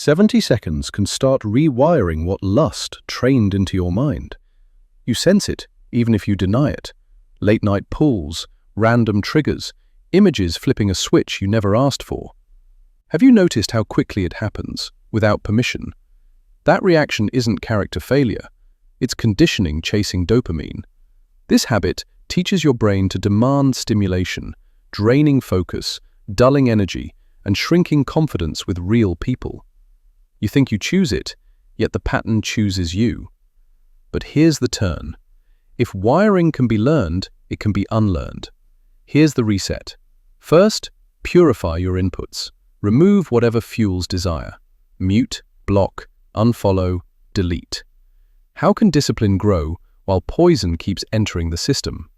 70 seconds can start rewiring what lust trained into your mind. You sense it, even if you deny it. Late-night pulls, random triggers, images flipping a switch you never asked for. Have you noticed how quickly it happens, without permission? That reaction isn't character failure. It's conditioning chasing dopamine. This habit teaches your brain to demand stimulation, draining focus, dulling energy, and shrinking confidence with real people. You think you choose it, yet the pattern chooses you. But here's the turn. If wiring can be learned, it can be unlearned. Here's the reset. First, purify your inputs. Remove whatever fuels desire. Mute, block, unfollow, delete. How can discipline grow while poison keeps entering the system?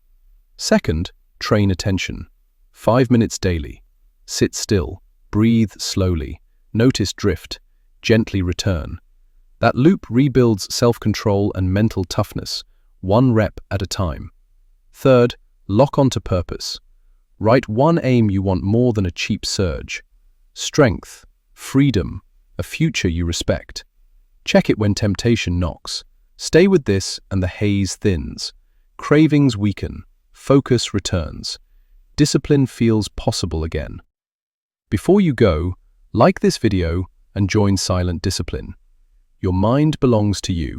Second, train attention. 5 minutes daily. Sit still, breathe slowly, notice drift, gently return. That loop rebuilds self-control and mental toughness, 1 rep at a time. Third, lock onto purpose. Write one aim you want more than a cheap surge. Strength, freedom, a future you respect. Check it when temptation knocks. Stay with this and the haze thins. Cravings weaken, focus returns. Discipline feels possible again. Before you go, like this video and join Silent Discipline. Your mind belongs to you.